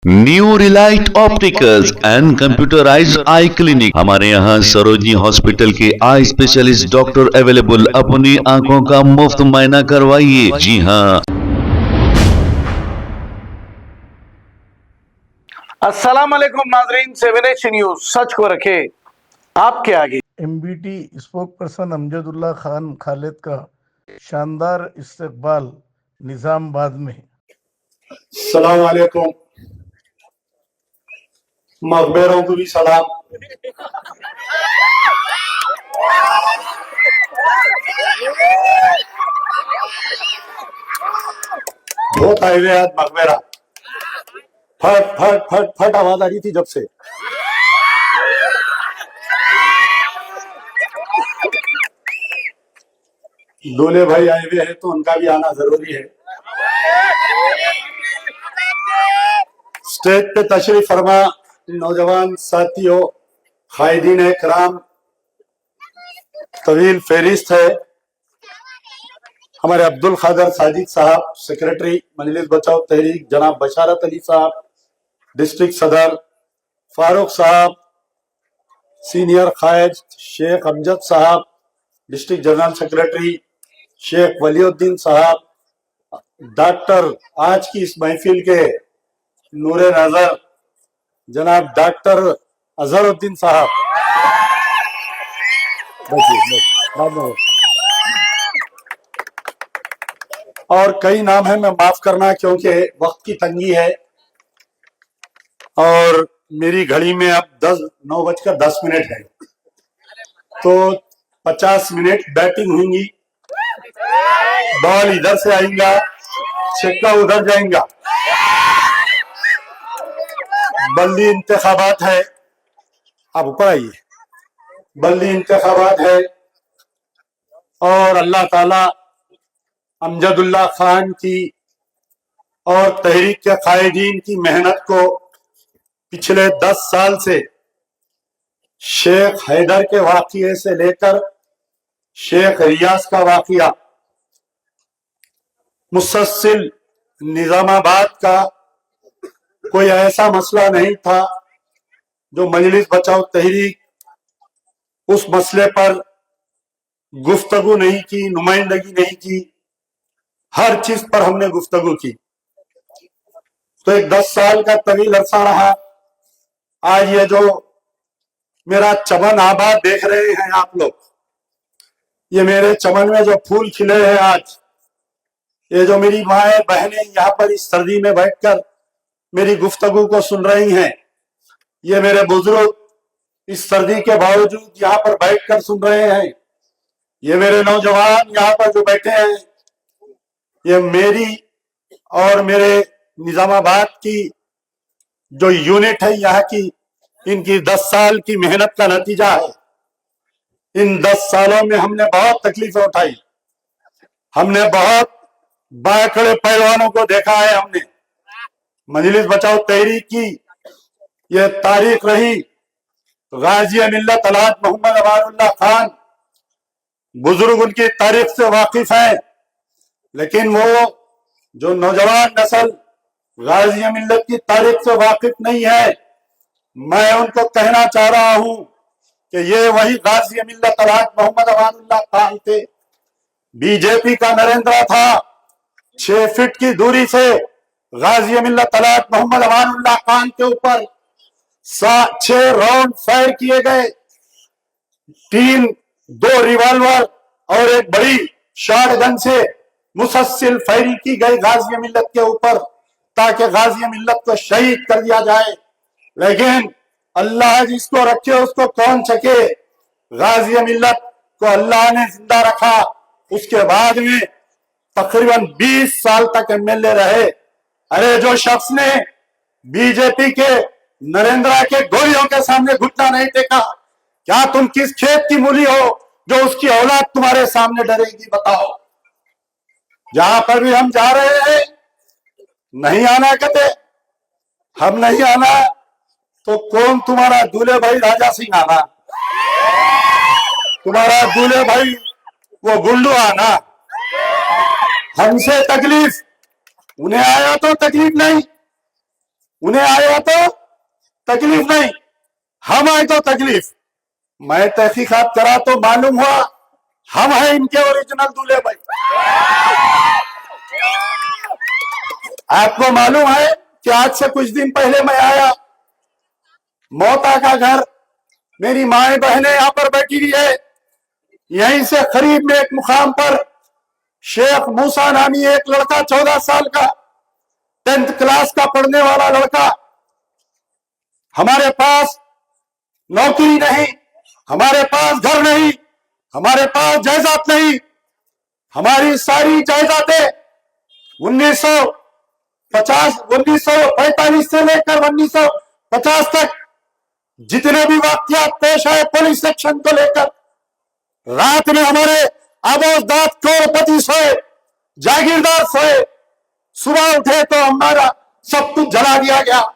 New Relight opticals and computerised I clinic. हमारे यहाँ Sarojini hospital के आई स्पेशलिस्ट डॉक्टर अवेलेबल। अपनी आंखों का मुफ्त मुआयना करवाइए। जी हाँ। अस्सलाम वालेकुम नाजरीन, 7H न्यूज सच को रखे आपके आगे। MBT spoke person Amjadullah Khan Khalid का शानदार इस्तकबाल निजामाबाद में। सलाम वालेकुम, मकबरों को भी सलाम। बहुत आए हुए आज मकबरा, फट फट फट फट आवाज आ रही थी जब से। दूल्हे भाई आए हुए हैं तो उनका भी आना जरूरी है। स्टेज पे तशरीफ फरमा नौजवान साथियों, खाइदीन कराम, तवील फेरिस्त है। हमारे अब्दुल खादर साजिद साहब सेक्रेटरी मजलिस बचाओ तहरीक, जनाब बशारत अली साहब डिस्ट्रिक्ट सदर, फारूक साहब सीनियर कायद, Sheikh Amjad Sahab district general secretary, Sheikh Waliuddin Sahab, doctor आज की इस महफिल के नूरे नजर जनाब डॉक्टर अजहरुद्दीन साहब, और कई नाम है, मैं माफ करना क्योंकि वक्त की तंगी है और मेरी घड़ी में अब 9:10 है, तो 50 मिनट बैटिंग होंगी। बॉल इधर से आएगा, छक्का उधर जाएगा। बल्दी इंतखाबात है, आप ऊपर आइए। बल्दी इंतखाबात है और अल्लाह ताला अमजदुल्ला खान की और तहरीक के कायदीन की मेहनत को पिछले 10 साल से शेख हैदर के वाकये से लेकर शेख रियाज का वाकया, मुसलसल निजामाबाद का कोई ऐसा मसला नहीं था जो मजलिस बचाओ तहरीक उस मसले पर गुफ्तगू नहीं की, नुमाइंदगी नहीं की। हर चीज पर हमने गुफ्तगू की। तो एक 10 साल का तवील अरसा रहा। आज ये जो मेरा चमन आबाद देख रहे हैं आप लोग, ये मेरे चमन में जो फूल खिले हैं आज, ये जो मेरी माएं बहनें यहाँ पर इस सर्दी में बैठकर मेरी गुफ्तगू को सुन रही हैं, ये मेरे बुजुर्ग इस सर्दी के बावजूद यहाँ पर बैठकर सुन रहे हैं, ये मेरे नौजवान यहाँ पर जो बैठे हैं, ये मेरी और मेरे निजामाबाद की जो यूनिट है यहाँ की, इनकी 10 साल की मेहनत का नतीजा है। इन 10 सालों में हमने बहुत तकलीफें उठाई, हमने बहुत बाकड़े पहलवानों को देखा है। हमने मजलिस बचाओ तहरीक की ये तारीख रही। गाजी मिल्लत अलहाज मोहम्मद अमानुल्लाह खान, बुजुर्ग उनकी तारीख से वाकिफ है, लेकिन वो जो नौजवान नस्ल गाजी मिल्लत की तारीख से वाकिफ नहीं है, मैं उनको कहना चाह रहा हूं कि ये वही गाजी मिल्लत अलहाज मोहम्मद अमानुल्लाह खान थे। बीजेपी का नरेंद्र था। 6 फीट की दूरी से गाजी मिल्लत अलहाज मोहम्मद अमानुल्लाह खान के ऊपर 6 राउंड फायर किए गए। 2 रिवॉल्वर और एक बड़ी शॉटगन से मुसलसल फायरिंग की गई गाजी मिल्लत के ऊपर, ताकि गाजी मिल्लत को शहीद कर दिया जाए। लेकिन अल्लाह जिसको रखे उसको कौन सके। गाजी मिल्लत को अल्लाह ने जिंदा रखा। उसके बाद में तकरीबन 20 साल तक एमएलए रहे। अरे जो शख्स ने बीजेपी के नरेंद्र के गोलियों के सामने घुटना नहीं टेका, क्या तुम किस खेत की मूली हो जो उसकी औलाद तुम्हारे सामने डरेगी? बताओ। जहां पर भी हम जा रहे हैं, नहीं आना कहते, हम नहीं आना तो कौन तुम्हारा दूल्हे भाई राजा सिंह आना, तुम्हारा दूल्हे भाई वो गुल्लू आना। हमसे तकलीफ, उन्हें आया तो तकलीफ नहीं। उन्हें आया तो तकलीफ नहीं, हम आए तो तकलीफ। मैं तहकीकात करा तो मालूम हुआ हम हैं इनके ओरिजिनल दूल्हे भाई। आपको मालूम है कि आज से कुछ दिन पहले मैं आया, मोता का घर, मेरी माएं बहनें यहां पर बैठी हुई है। यहीं से करीब में एक मुकाम पर शेख मूसा नामी एक लड़का 14 साल का 10th क्लास का पढ़ने वाला लड़का, हमारे पास नौकरी नहीं, हमारे पास घर नहीं, हमारे पास जायदाद नहीं, हमारी सारी जायदादें 1945 से लेकर 1950 तक जितने भी वाकयात पेश आए पुलिस सेक्शन को लेकर, रात में हमारे आबोजदाद करोड़पति सोए, जागीरदार सोए, सुबह उठे तो हमारा सब कुछ जला दिया गया।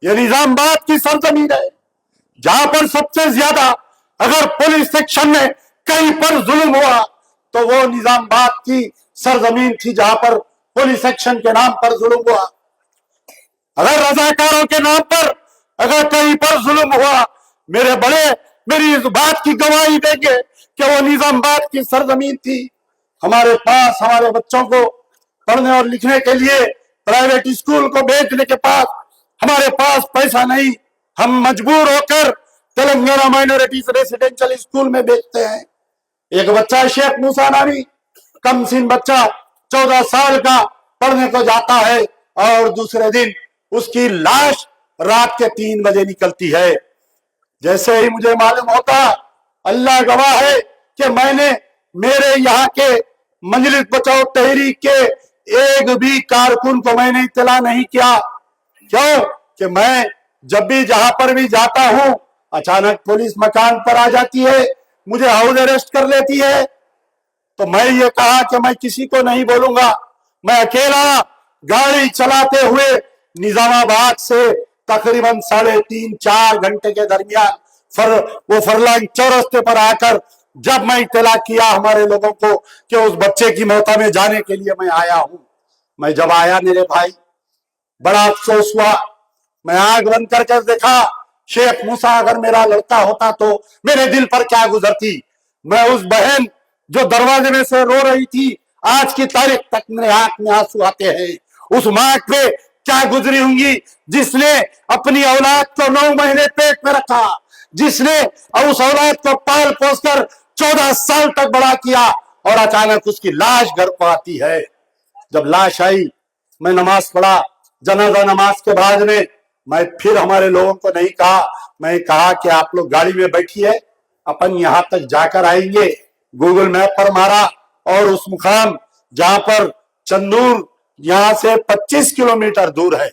ये निजामाबाद की सरजमीन है जहां पर सबसे ज्यादा अगर पुलिस सेक्शन में कहीं पर जुल्म हुआ तो वो निजामाबाद की सरजमीन थी जहां पर पुलिस सेक्शन के नाम पर जुल्म हुआ। अगर रजाकारों के नाम पर अगर कहीं पर जुल्म हुआ, मेरे बड़े मेरी इस बात की गवाही देंगे कि वो निजामाबाद की सरजमीन थी। हमारे पास हमारे बच्चों को पढ़ने और लिखने के लिए प्राइवेट स्कूल को भेजने के पास हमारे पास पैसा नहीं, हम मजबूर होकर तेलंगाना माइनॉरिटीज रेसिडेंशियल स्कूल में भेजते हैं। एक बच्चा शेख मूसा नामी कमसिन बच्चा 14 साल का पढ़ने को जाता है और दूसरे दिन उसकी लाश रात के 3 बजे निकलती है। जैसे ही मुझे मालूम होता, अल्लाह गवाह है कि मैंने मेरे यहाँ के मजलिस बचाओ तहरीक के एक भी कारकुन को मैंने इत्तला नहीं किया। क्यों कि मैं जब भी जहां पर भी जाता हूं अचानक पुलिस मकान पर आ जाती है, मुझे हाउस अरेस्ट कर लेती है। तो मैं ये कहा कि मैं किसी को नहीं बोलूंगा, मैं अकेला गाड़ी चलाते हुए निजामाबाद से तकरीबन 3.5-4 घंटे के दरमियान वो फरलांग चौरस्ते पर आकर जब मैं इत्तला किया हमारे लोगों को कि उस बच्चे की मौत में जाने के लिए मैं आया हूं। मैं जब आया मेरे भाई बड़ा अफसोस हुआ, मैं आंख बंद करके देखा शेख मूसा अगर मेरा लड़का होता तो मेरे दिल पर क्या गुजरती। मैं उस बहन जो दरवाजे में से रो रही थी, आज की तारीख तक मेरे आंख में आंसू आते हैं। उस माँ पे क्या गुजरी होंगी जिसने अपनी औलाद को 9 महीने पेट में रखा, जिसने उस औलाद को पाल पोस कर 14 साल तक बड़ा किया और अचानक उसकी लाश घर को आती है। जब लाश आई मैं नमाज पढ़ा, जनाजा नमाज के बाद में मैं फिर हमारे लोगों को नहीं कहा, मैं कहा कि आप लोग गाड़ी में बैठिए, अपन यहां तक जाकर आएंगे। गूगल मैप पर मारा और उस मुकाम जहां पर चंदूर यहां से 25 किलोमीटर दूर है।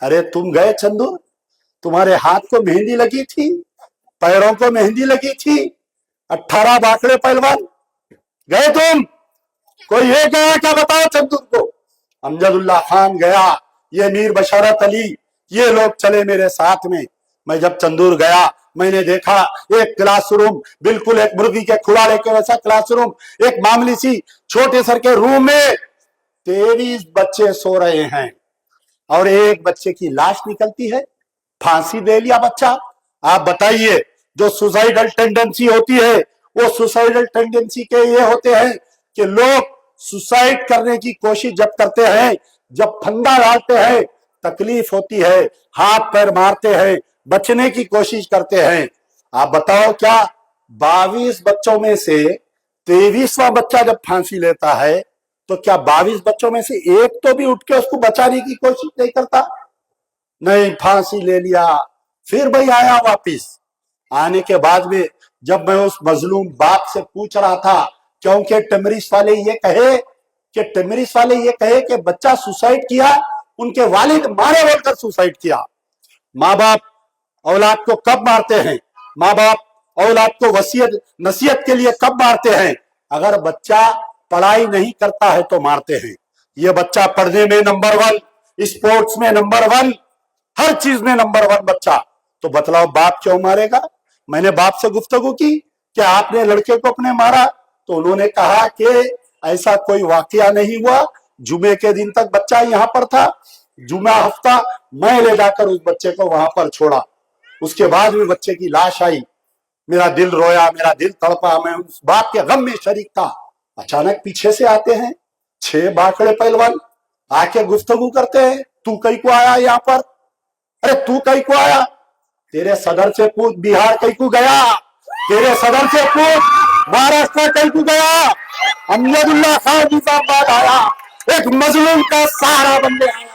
अरे तुम गए चंदूर? तुम्हारे हाथ को मेहंदी लगी थी, पैरों को मेहंदी लगी थी, 18 बाकड़े पहलवान गए तुम? कोई ये गया क्या बताओ चंदूर को? अमजदुल्ला खान गया, ये मीर बशारत अली, ये लोग चले मेरे साथ में। मैं जब चंदूर गया मैंने देखा एक क्लासरूम, बिल्कुल एक मुर्गी के खुलाड़े के वैसा क्लासरूम, एक मामूली सी छोटे सर के रूम में 23 बच्चे सो रहे हैं और एक बच्चे की लाश निकलती है। फांसी दे लिया बच्चा। आप बताइए, जो सुसाइडल टेंडेंसी होती है वो सुसाइडल टेंडेंसी के ये होते हैं कि लोग सुसाइड करने की कोशिश जब करते हैं, जब फंदा डालते हैं, तकलीफ होती है, हाथ पैर मारते हैं, बचने की कोशिश करते हैं। आप बताओ क्या 22 बच्चों में से 23वां बच्चा जब फांसी लेता है तो क्या 22 बच्चों में से एक तो भी उठ के उसको बचाने की कोशिश नहीं करता? नहीं, फांसी ले लिया। फिर भाई आया वापिस। आने के बाद में जब मैं उस मजलूम बाप से पूछ रहा था, क्योंकि टेमरिस वाले ये कहे कि बच्चा सुसाइड किया, उनके वालिद मारे बोलकर सुसाइड किया। माँ बाप औलाद को कब मारते हैं? माँ बाप औलाद को वसीयत नसीहत के लिए कब मारते हैं? अगर बच्चा पढ़ाई नहीं करता है तो मारते हैं। ये बच्चा पढ़ने में नंबर 1, स्पोर्ट्स में नंबर 1, हर चीज में नंबर 1 बच्चा, तो बतलाओ बाप क्यों मारेगा? मैंने बाप से गुफ्तगू की कि आपने लड़के को अपने मारा, तो उन्होंने कहा कि ऐसा कोई वाकया नहीं हुआ, जुमे के दिन तक बच्चा यहाँ पर था, जुमा हफ्ता मैं ले जाकर उस बच्चे को वहां पर छोड़ा। उसके बाद भी बच्चे की लाश आई, मेरा दिल रोया, मेरा दिल तड़पा, मैं उस बात के गम में शरीक था। अचानक पीछे से आते हैं 6 बाकड़े पहलवान, आके गुफ्तगू करते हैं, तू कहीं को आया यहाँ पर? अरे तू कहीं को आया? तेरे सदर से पूछ बिहार कहीं को गया, तेरे सदर से पूछ महाराष्ट्र कहीं को गया। अमजदुल्ला खान निजामाबाद आया, एक मजलूम का सहारा बनने आया।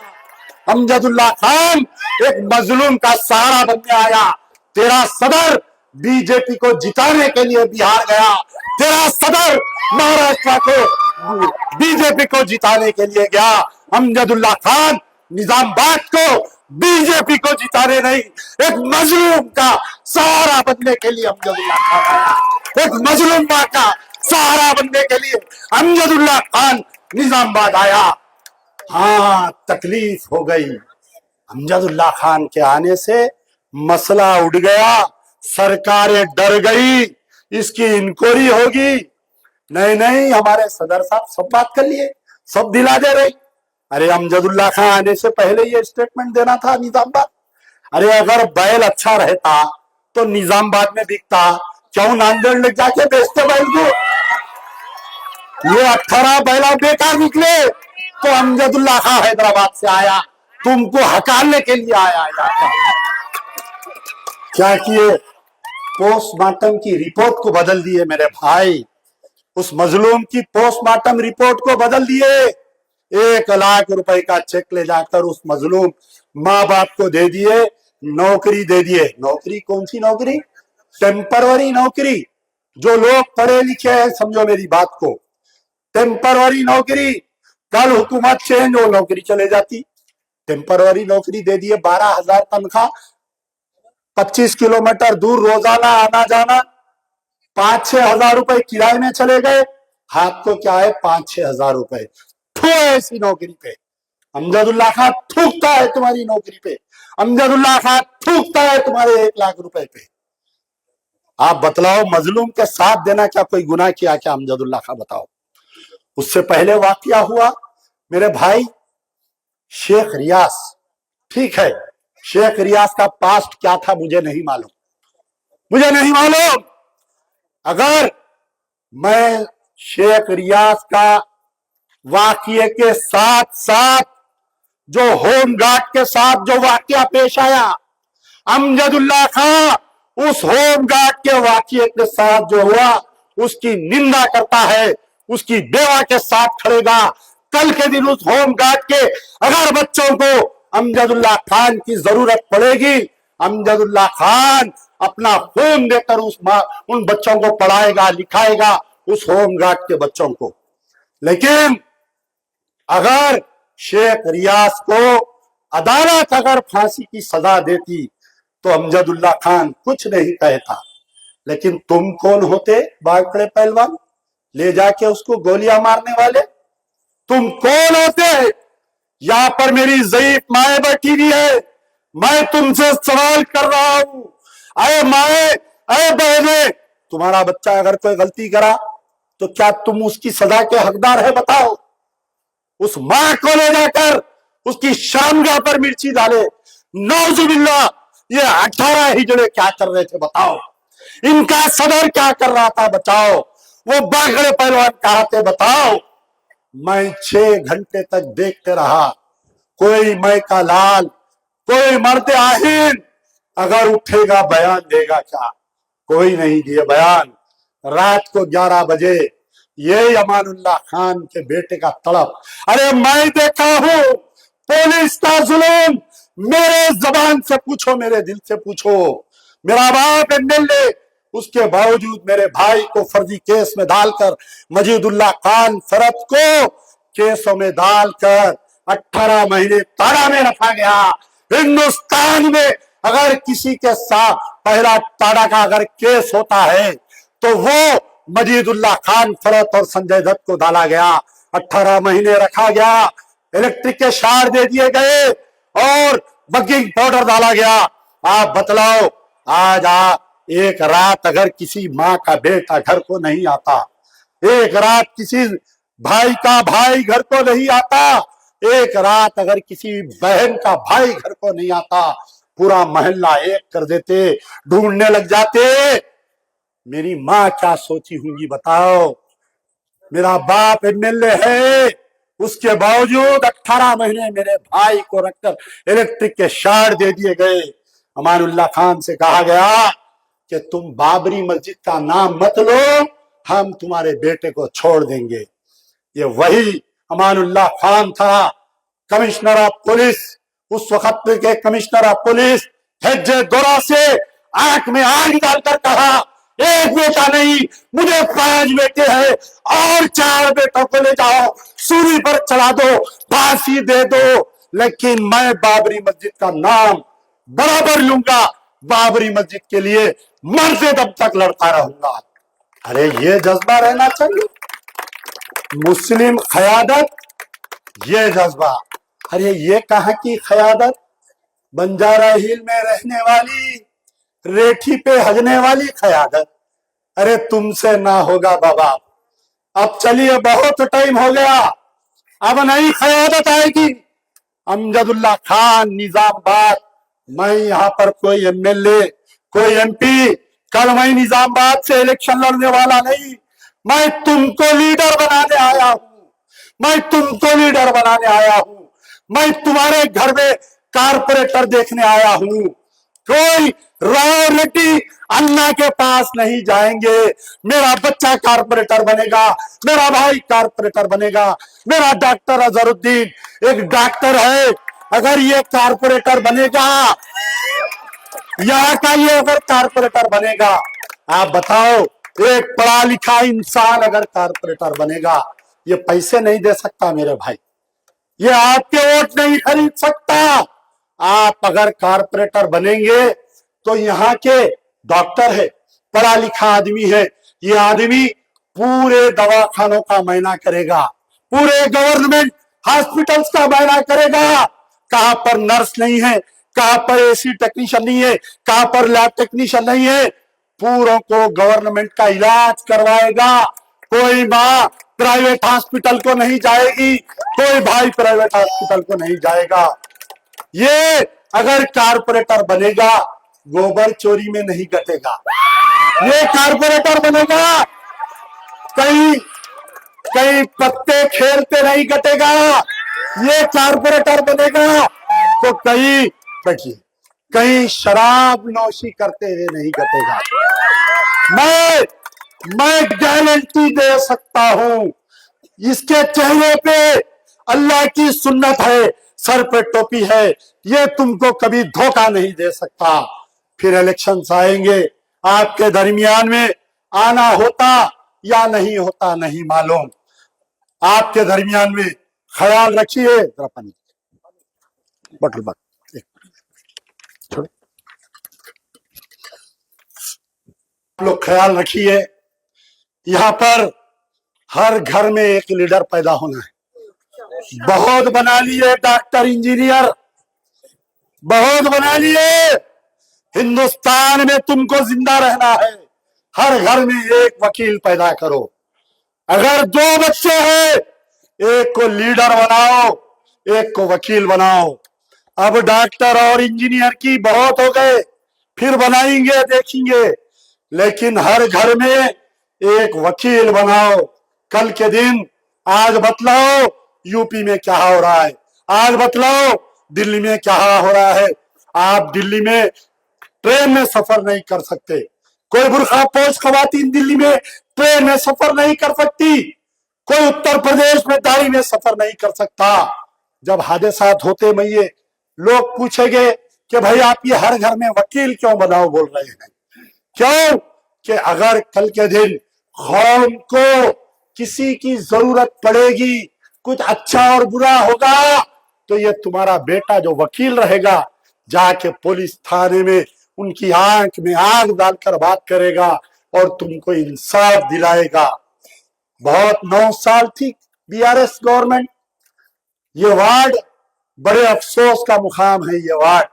अमजदुल्ला खान एक मजलूम का सहारा बनने आया। तेरा सदर बीजेपी को जिताने के लिए बिहार गया, तेरा सदर महाराष्ट्र को बीजेपी को जिताने के लिए गया। अमजदुल्ला खान निजामाबाद को बीजेपी को जिताने नहीं, एक मजलूम का सहारा बनने के लिए अमजदुल्ला खान आया। एक मजलूम मां का सहारा बनने के लिए अमजदुल्ला खान निजामाबाद आया। हाँ, तकलीफ हो गई। अमजदुल्ला खान के आने से मसला उड़ गया, सरकारें डर गई, इसकी इंक्वायरी होगी। नहीं नहीं, हमारे सदर साहब सब बात कर लिए, सब दिला दे रहे। अरे अमजदुल्ला खान आने से पहले ये स्टेटमेंट देना था निजामाबाद। अरे अगर बैल अच्छा रहता तो निजामाबाद में बिकता, क्यों नांदेड़ ले जाके बेचते बैल को? ये 18 बैला बेकार निकले तो अमजदुल्ला खान हैदराबाद से आया, तुमको हकारने के लिए आया। क्या किए? पोस्टमार्टम की रिपोर्ट को बदल दिए मेरे भाई, उस मजलूम की पोस्टमार्टम रिपोर्ट को बदल दिए। 1 लाख रुपए का चेक ले जाकर उस मजलूम माँ बाप को दे दिए, नौकरी दे दिए। नौकरी कौन सी नौकरी? टेम्पररी नौकरी। जो लोग पढ़े लिखे हैं समझो मेरी बात को, टेम्पररी नौकरी, कल हुकूमत चेंज हो नौकरी चले जाती। टेम्पररी नौकरी दे दिए, 12,000 तनख्वाह, 25 किलोमीटर दूर रोजाना आना जाना, 5-6 हजार रुपए किराए में चले गए। हाथ को क्या है? 5-6 हजार रुपए। थू ऐसी नौकरी पे। अमजदुल्ला खान थूकता है तुम्हारी नौकरी पे, अमजदुल्ला खान थूकता है तुम्हारे 1 लाख रुपए पे। आप बतलाओ, मजलूम के साथ देना क्या कोई गुनाह किया क्या अमजदुल्ला खान? बताओ। उससे पहले वाकया हुआ मेरे भाई शेख रियाज। ठीक है, शेख रियाज का पास्ट क्या था मुझे नहीं मालूम, मुझे नहीं मालूम। अगर मैं शेख रियाज का वाकये के साथ साथ जो होमगार्ड के साथ जो वाकया पेश आया, अमजदुल्ला खान उस होमगार्ड के वाकये के साथ जो हुआ उसकी निंदा करता है, उसकी बेवा के साथ खड़ेगा। कल के दिन उस होमगार्ड के अगर बच्चों को अमजदुल्ला खान की जरूरत पड़ेगी, अमजदुल्ला खान अपना खून देकर उन बच्चों को पढ़ाएगा, लिखाएगा, उस होमगार्ड के बच्चों को। लेकिन अगर शेख रियाज को अदालत अगर फांसी की सजा देती तो अमजदुल्ला खान कुछ नहीं कहता। लेकिन तुम कौन होते बागड़े पहलवान, ले जाके उसको गोलियां मारने वाले? तुम कौन होते? यहां पर मेरी ज़ईफ माए बैठी हुई है, मैं तुमसे सवाल कर रहा हूं। अरे माए, अरे बहने, तुम्हारा बच्चा अगर कोई गलती करा तो क्या तुम उसकी सजा के हकदार है? बताओ। उस मां को ले जाकर उसकी शामगाह पर मिर्ची डाले, नौजुबिल्लाह। ये 18 हिजड़े क्या कर रहे थे बताओ? इनका सदर क्या कर रहा था बताओ? वो बागड़े पहलवान कहां थे बताओ? मैं 6 घंटे तक देखते रहा, कोई मैं का लाल, कोई मर्द आहीन अगर उठेगा बयान देगा क्या? कोई नहीं दिए बयान। रात को 11 बजे ये अमानुल्लाह खान के बेटे का तड़प, अरे मैं देखा हूं पुलिस का जुल्म। मेरे जबान से पूछो, मेरे दिल से पूछो। मेरा बाप एमएलए, उसके बावजूद मेरे भाई को फर्जी केस में डालकर, मजीदुल्लाह खान फरत को केसों में डालकर 18 महीने ताड़ा में रखा गया। हिंदुस्तान में अगर किसी के साथ पहला ताड़ा का अगर केस होता है तो वो मजीदुल्लाह खान फरत और संजय दत्त को डाला गया, 18 महीने रखा गया, इलेक्ट्रिक के शार दे दिए गए और बगिंग पाउडर डाला गया। आप बतलाओ, आज एक रात अगर किसी माँ का बेटा घर को नहीं आता, एक रात किसी भाई का भाई घर को नहीं आता, एक रात अगर किसी बहन का भाई घर को नहीं आता, पूरा मोहल्ला एक कर देते, ढूंढने लग जाते। मेरी माँ क्या सोची होंगी बताओ। मेरा बाप एमएलए है, उसके बावजूद 18 महीने मेरे भाई को रखकर इलेक्ट्रिक के शॉट दे दिए गए। अमानुल्लाह खान से कहा गया कि तुम बाबरी मस्जिद का नाम मत लो, हम तुम्हारे बेटे को छोड़ देंगे। ये वही अमानुल्लाह खान था, कमिश्नर ऑफ पुलिस। उस वक्त के कमिश्नर ऑफ पुलिस हेज्जे दोरा से आंख में आग डालकर कहा, एक बेटा नहीं, मुझे 5 बेटे हैं और 4 बेटों को ले जाओ, सूली पर चढ़ा दो, फांसी दे दो, लेकिन मैं बाबरी मस्जिद का नाम बराबर लूंगा, बाबरी मस्जिद के लिए मरते दम तक लड़ता रहूंगा। अरे ये जज्बा रहना चाहिए, मुस्लिम क़यादत, ये जज्बा। अरे ये कहां की क़यादत? बंजारा हिल में रहने वाली, रेठी पे हजने वाली क़यादत। अरे तुमसे ना होगा बाबा, अब चलिए बहुत टाइम हो गया, अब नई क़यादत आएगी। अमजदुल्ला खान निजामाबाद, मैं यहाँ पर कोई एमएलए, कोई एमपी, कल मैं निजामाबाद से इलेक्शन लड़ने वाला नहीं, मैं तुमको लीडर बनाने आया हूं, मैं तुमको लीडर बनाने आया हूं, मैं तुम्हारे घर में कारपोरेटर देखने आया हूं। कोई राव रेड्डी अन्ना के पास नहीं जाएंगे, मेरा बच्चा कारपोरेटर बनेगा, मेरा भाई कारपोरेटर बनेगा, मेरा डॉक्टर अजहरुद्दीन एक डॉक्टर है, अगर ये कारपोरेटर बनेगा, यहाँ का ये अगर कारपोरेटर बनेगा, आप बताओ, एक पढ़ा लिखा इंसान अगर कारपोरेटर बनेगा, ये पैसे नहीं दे सकता मेरे भाई, ये आपके वोट नहीं खरीद सकता। आप अगर कारपोरेटर बनेंगे तो यहाँ के डॉक्टर है, पढ़ा लिखा आदमी है, ये आदमी पूरे दवाखानों का मायना करेगा, पूरे गवर्नमेंट हॉस्पिटल्स का मायना करेगा। कहां पर नर्स नहीं है, कहां पर एसी टेक्नीशियन नहीं है, कहां पर लैब टेक्नीशियन नहीं है, पूरों को गवर्नमेंट का इलाज करवाएगा। कोई माँ प्राइवेट हॉस्पिटल को नहीं जाएगी, कोई भाई प्राइवेट हॉस्पिटल को नहीं जाएगा। ये अगर कारपोरेटर बनेगा, गोबर चोरी में नहीं कटेगा। ये कारपोरेटर बनेगा, कहीं कहीं पत्ते खेलते नहीं कटेगा। ये कारपोरेटर बनेगा तो कहीं बैठिए, कहीं शराब नौशी करते हुए नहीं कटेगा। मैं गारंटी दे सकता हूं, इसके चेहरे पे अल्लाह की सुन्नत है, सर पे टोपी है, ये तुमको कभी धोखा नहीं दे सकता। फिर इलेक्शंस आएंगे, आपके दरमियान में आना होता या नहीं होता नहीं मालूम। आपके दरमियान में ख्याल रखिए, जरा पानी बटल बात छोड़ो, आप लोग ख्याल रखिए, यहाँ पर हर घर में एक लीडर पैदा होना है। बहुत बना लिए डॉक्टर इंजीनियर, बहुत बना लिए, हिंदुस्तान में तुमको जिंदा रहना है, हर घर में एक वकील पैदा करो। अगर 2 बच्चे हैं, एक को लीडर बनाओ, एक को वकील बनाओ। अब डॉक्टर और इंजीनियर की बहुत हो गए, फिर बनाएंगे देखेंगे, लेकिन हर घर में एक वकील बनाओ। कल के दिन आज बतलाओ यूपी में क्या हो रहा है, आज बतलाओ दिल्ली में क्या हो रहा है। आप दिल्ली में ट्रेन में सफर नहीं कर सकते, कोई बुर्खापोश खवातीन दिल्ली में ट्रेन में सफर नहीं कर सकती, कोई उत्तर प्रदेश में गाड़ी में सफर नहीं कर सकता। जब हादसात होते मैये लोग पूछेंगे कि भाई आप ये हर घर में वकील क्यों बनाओ बोल रहे हैं, क्यों कि अगर कल के दिन कौम को किसी की जरूरत पड़ेगी, कुछ अच्छा और बुरा होगा, तो ये तुम्हारा बेटा जो वकील रहेगा जाके पुलिस थाने में उनकी आंख में आग डालकर बात करेगा और तुमको इंसाफ दिलाएगा। बहुत 9 साल थी बीआरएस गवर्नमेंट, ये वार्ड बड़े अफसोस का मुकाम है। ये वार्ड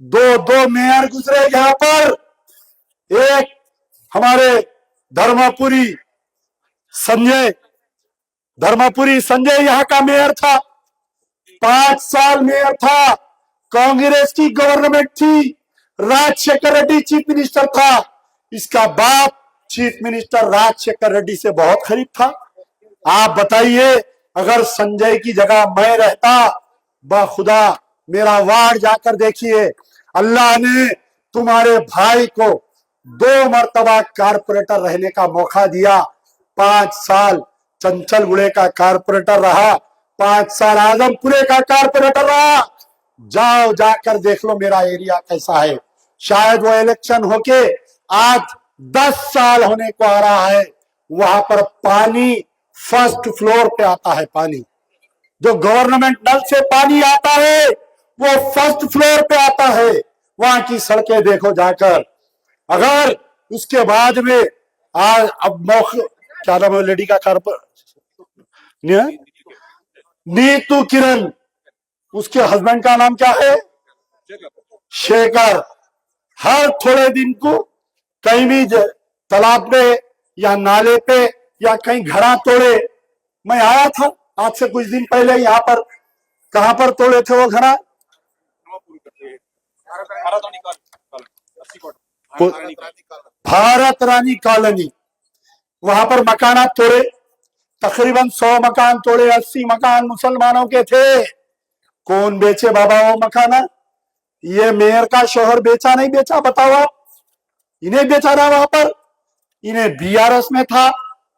2 मेयर गुजरे यहाँ पर, एक हमारे धर्मपुरी संजय यहाँ का मेयर था, 5 साल मेयर था, कांग्रेस की गवर्नमेंट थी, राजशेखर रेड्डी चीफ मिनिस्टर था। इसका बाप चीफ मिनिस्टर राजशेखर रेड्डी से बहुत करीब था। आप बताइए, अगर संजय की जगह मैं रहता, बखुदा मेरा वार्ड जाकर देखिए, अल्लाह ने तुम्हारे भाई को 2 मर्तबा कारपोरेटर रहने का मौका दिया। 5 साल चंचल गुड़े का कारपोरेटर रहा, 5 साल आजमपुरे का कारपोरेटर रहा। जाओ जाकर देख लो मेरा एरिया कैसा है। शायद वो इलेक्शन होके आज 10 साल होने को आ रहा है, वहां पर पानी फर्स्ट फ्लोर पे आता है। पानी जो गवर्नमेंट नल से पानी आता है वो फर्स्ट फ्लोर पे आता है। वहां की सड़कें देखो जाकर। अगर उसके बाद में आज अब मौके, क्या नाम है लेडी का कारपोरेटर, नीतू किरण, उसके हस्बैंड का नाम क्या है, शेखर। हर थोड़े दिन को कहीं भी तालाब पे या नाले पे या कहीं घड़ा तोड़े। मैं आया था आज से कुछ दिन पहले यहाँ पर। कहां पर तोड़े थे वो घड़ा? भारत रानी कॉलोनी, वहां पर मकान तोड़े। तकरीबन 100 मकान तोड़े। 80 मकान मुसलमानों के थे। कौन बेचे बाबा वो मकान? ये मेयर का शोहर बेचा नहीं बेचा? बताओ आप। इन्हें बेचा ना वहां पर। इन्हें बीआरएस में था।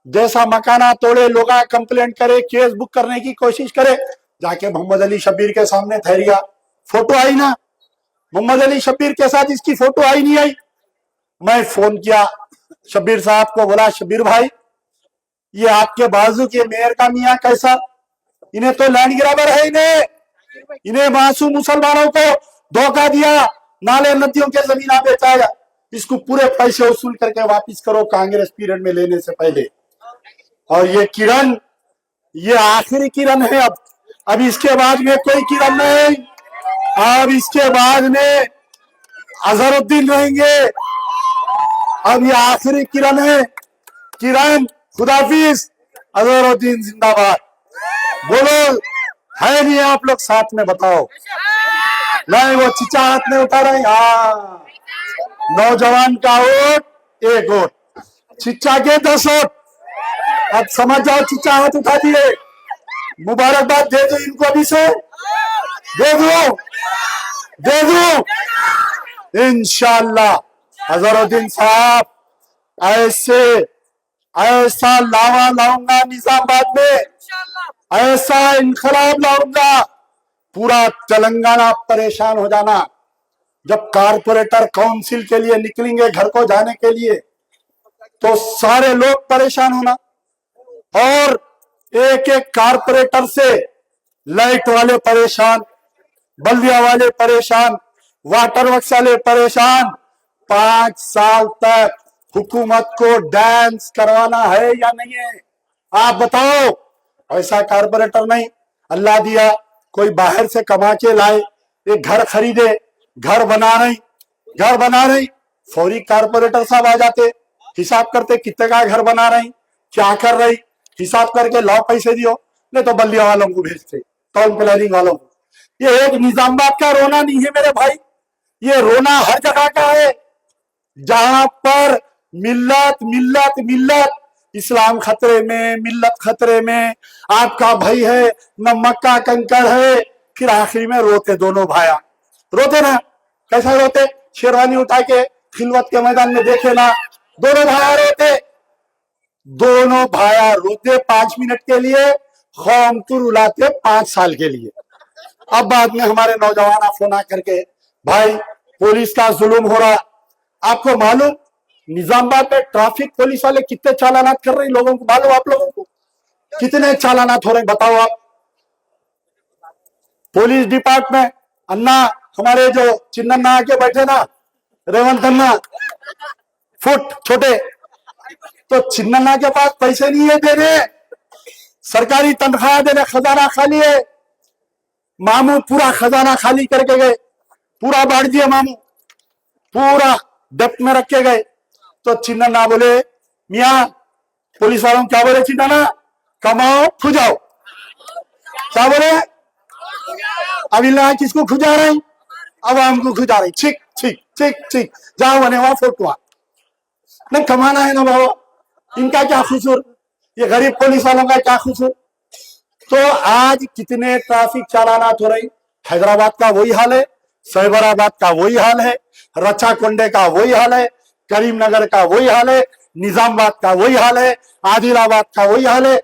जैसा मकाना तोड़े, लोग कंप्लेंट करे, केस बुक करने की कोशिश करे, जाके मोहम्मद अली शब्बीर के सामने ठहरिया। फोटो आई ना मोहम्मद अली शब्बीर के साथ? इसकी फोटो आई नहीं आई? मैं फोन किया शब्बीर साहब को, बोला शब्बीर भाई ये आपके बाजू के मेयर का मियाँ कैसा? इन्हें तो लैंड ग्रैबर है। इन्हें मासूम मुसलमानों को धोखा दिया, नाले नदियों के जमीन बेचाया। इसको पूरे पैसे वसूल करके वापिस करो कांग्रेस पीरियड में लेने से पहले। और ये किरण, ये आखिरी किरण है। अब इसके बाद में कोई किरण नहीं। अब इसके बाद में अजहरुद्दीन रहेंगे। अब ये आखिरी किरण है। किरण खुदाफिज, अजहरुद्दीन जिंदाबाद। बोलो है नहीं आप लोग साथ में? बताओ। नहीं, वो चिचा हाथ में उठा रहे। हाँ, नौजवान का वोट 1 वोट, चिच्चा के 10 वोट। अब समझ जाओ, चिच्चा हाथ उठा दिए। मुबारकबाद दे दो इनको अभी से। दे दो इंशाअल्लाह। अजहरुद्दीन साहब, ऐसा लावा लाऊंगा निजामाबाद में, ऐसा इनकलाब लाऊंगा, पूरा तेलंगाना परेशान हो जाना। जब कारपोरेटर काउंसिल के लिए निकलेंगे घर को जाने के लिए, तो सारे लोग परेशान होना। और एक एक कारपोरेटर से लाइट वाले परेशान, बल्दिया वाले परेशान, वाटर वर्क्स वाले परेशान। 5 साल तक हुकूमत को डांस करवाना है या नहीं है? आप बताओ। ऐसा कारपोरेटर नहीं, अल्लाह दिया कोई बाहर से कमा के लाए, एक घर खरीदे, घर बना रही, फौरी कारपोरेटर साहब आ जाते, हिसाब करते कितने का घर बना रही, क्या कर रही, हिसाब करके लाओ पैसे दियो, नहीं तो बल्लिया वालों को भेजते, टाउन प्लानिंग वालों को। ये एक निजामाबाद का रोना नहीं है मेरे भाई, ये रोना हर जगह का है। जहां पर मिल्लत मिल्लत मिल्लत, इस्लाम खतरे में, मिल्लत खतरे में, आपका भाई है, नमक का कंकड़ है, फिर आखिरी में रोते दोनों भाया। रोते ना, कैसा रोते? शेरवानी उठा के खिलवत के मैदान में देखे ना, दोनों भाया रोते 5 मिनट के लिए, खौम को रुलाते 5 साल के लिए। अब बाद में हमारे नौजवान फोन करके, भाई पुलिस का जुल्म हो रहा। आपको मालूम निजामाबाद में ट्रैफिक पुलिस वाले कितने चालानात कर रहे हैं लोगों को? मालूम आप लोगों को कितने चालानात हो रहे हैं? बताओ आप। पुलिस डिपार्टमेंट, अन्ना हमारे जो चिन्नन्ना आके बैठे ना, रेवंत अन्ना फुट छोटे, तो चिन्नन्ना के पास पैसे नहीं है देने, सरकारी तनख्वाह देने, खजाना खाली है। मामू पूरा खजाना खाली करके गए, पूरा बांट दिया मामू, पूरा डेप्ट में रख के गए। तो चिन्नन्ना बोले, मियाँ पुलिस वालों क्या बोले? चिन्नन्ना कमाओ खो जाओ। क्या बोले? अब इन लोग किसको खुजा रहे हैं? आवाम को खुजा रहे। ठीक ठीक ठीक ठीक, जहां बने वहां फोटो नहीं कमाना है ना बाबा, इनका क्या कसूर? ये गरीब पुलिस वालों का क्या कसूर? तो आज कितने ट्रैफिक चालानात हो रही, हैदराबाद का वही हाल है, साइबराबाद का वही हाल है, रच्चाकोंडे का वही हाल है, करीमनगर का वही हाल है, निजामाबाद का वही हाल है, आदिलाबाद का वही हाल है।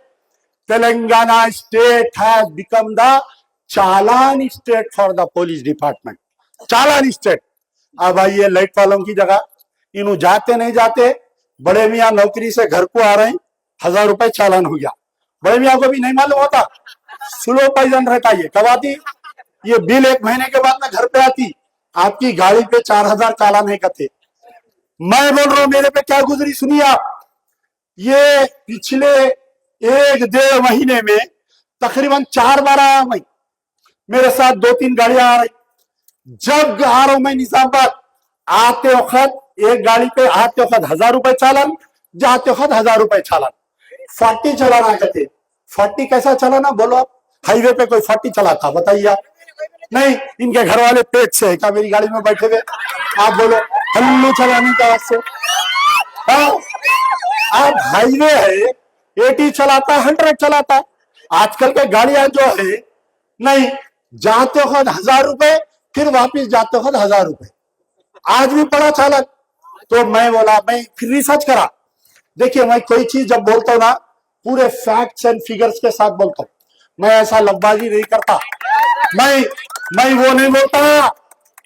Telangana state has become the challan state for the police department, challan state. अब भाई ये लाइट वालों की जगह इन्हों जाते नहीं जाते, बड़े मियाँ नौकरी से घर को आ रहे हैं, 1000 रुपए चालान हो गया। बड़े मियाँ को भी नहीं मालूम होता, स्लो पॉइजन रहता है। कब आती ये बिल? 1 महीने के बाद में घर पे आती, आपकी गाड़ी पे 4000 चालान है कहते। मैं बोल रहा हूं मेरे पे क्या गुजरी सुनिए आप। ये पिछले 1-1.5 महीने में तकरीबन 4 बार आया मैं, मेरे साथ 2-3 गाड़ियां आ रही। जब आ रहा हूं मैं निजामाबाद, आते वक्त एक गाड़ी पे आते वक्त 1000 रुपए चालान, जाते वक्त 1000 रुपए चालान। 40 चलाना कहते। 40 कैसा चलाना बोलो आप? हाईवे पे कोई 40 चलाता बताइए आप? नहीं, इनके घर वाले पेट से है क्या मेरी गाड़ी में बैठे हुए? आप बोलो हल्लू चलाने का वास्ते। आप हाईवे है 80 चलाता, 100 चलाता। आजकल के गाड़ियां जो है नहीं, जाते वक्त 1000 रुपए, फिर वापिस जाते वक्त 1000 रुपए। आज भी पड़ा चालक। तो मैं बोला, मैं फिर रिसर्च करा। देखिए मैं कोई चीज जब बोलता हूं ना, पूरे फैक्ट्स एंड फिगर्स के साथ बोलता हूं, मैं ऐसा लफबाजी नहीं करता। मैं वो नहीं बोलता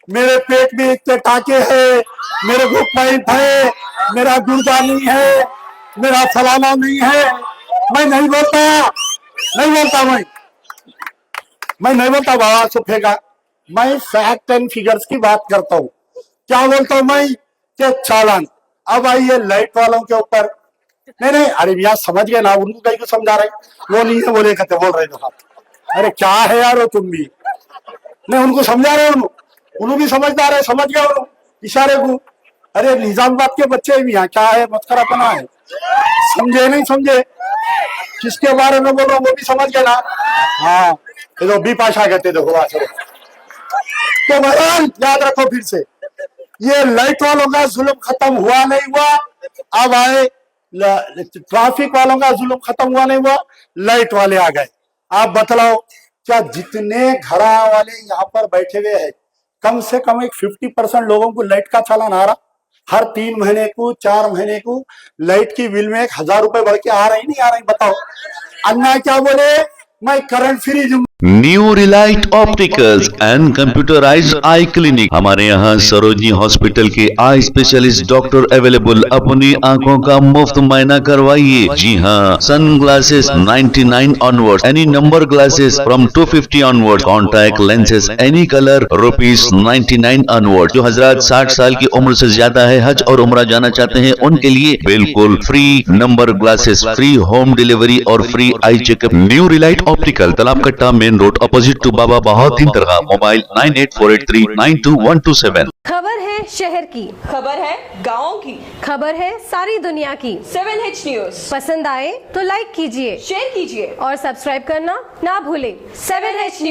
मेरे पेट में इतने टाके हैं, मेरे को पाइप है, मेरा गुर्दा नहीं है, मेरा फलाना नहीं है। मैं नहीं बोलता, मैं नहीं बोलता बाबा सुफेगा। मैं फैक्ट एंड फिगर्स की बात करता हूं। क्या बोलता हूं मैं? कि चालान। अब आइए लाइट वालों के ऊपर। नहीं, अरे भैया समझ गए ना, उनको कहीं को समझा रहे, वो नहीं है बोले कहते, बोल रहे थे आप। अरे क्या है यार वो तुम भी नहीं, उनको समझा रहे, उन्होंने भी समझदार है, समझ गया उन्होंने इशारे को। अरे निजामाबाद के बच्चे भी यहाँ क्या है, मस्करापना है, समझे नहीं समझे किसके बारे में बोल रहा हूँ, वो भी समझ गए ना। हाँ, ये तो बिपाशा कहते देखो। तो बहरहाल याद रखो फिर से, ये लाइट वालों का जुल्म खत्म हुआ नहीं हुआ। अब आए ट्रैफिक वालों का जुल्म खत्म हुआ नहीं हुआ, लाइट वाले आ गए। आप बतलाओ, क्या जितने घरा वाले यहाँ पर बैठे हुए हैं, कम से कम एक 50% लोगों को लाइट का चालान आ रहा। हर 3 महीने को 4 महीने को लाइट की बिल में 1000 रुपए बढ़ के आ रही नहीं आ रही? बताओ अन्ना क्या बोले, मैं करंट फ्री दूंगा। New Relight opticals and computerised I clinic. हमारे यहाँ सरोजनी हॉस्पिटल के आई स्पेशलिस्ट डॉक्टर अवेलेबल। अपनी आंखों का मुफ्त मुआयना करवाइए। जी हाँ, sun glasses 99 onward, any number glasses from 250 onward, contact lenses any colour ₹99 onward. जो हजरात 60 साल की उम्र से ज्यादा है, हज और उम्रा जाना चाहते हैं, उनके लिए बिल्कुल free number glasses, free home delivery और free eye checkup. New relight optical, Talab Katta, main road, opposite to Baba Bahauddin दरगाह। मोबाइल 9848392127। खबर है शहर की, खबर है गाँव की, खबर है सारी दुनिया की। 7H न्यूज पसंद आए तो लाइक कीजिए, शेयर कीजिए और सब्सक्राइब करना ना भूलें। 7H news.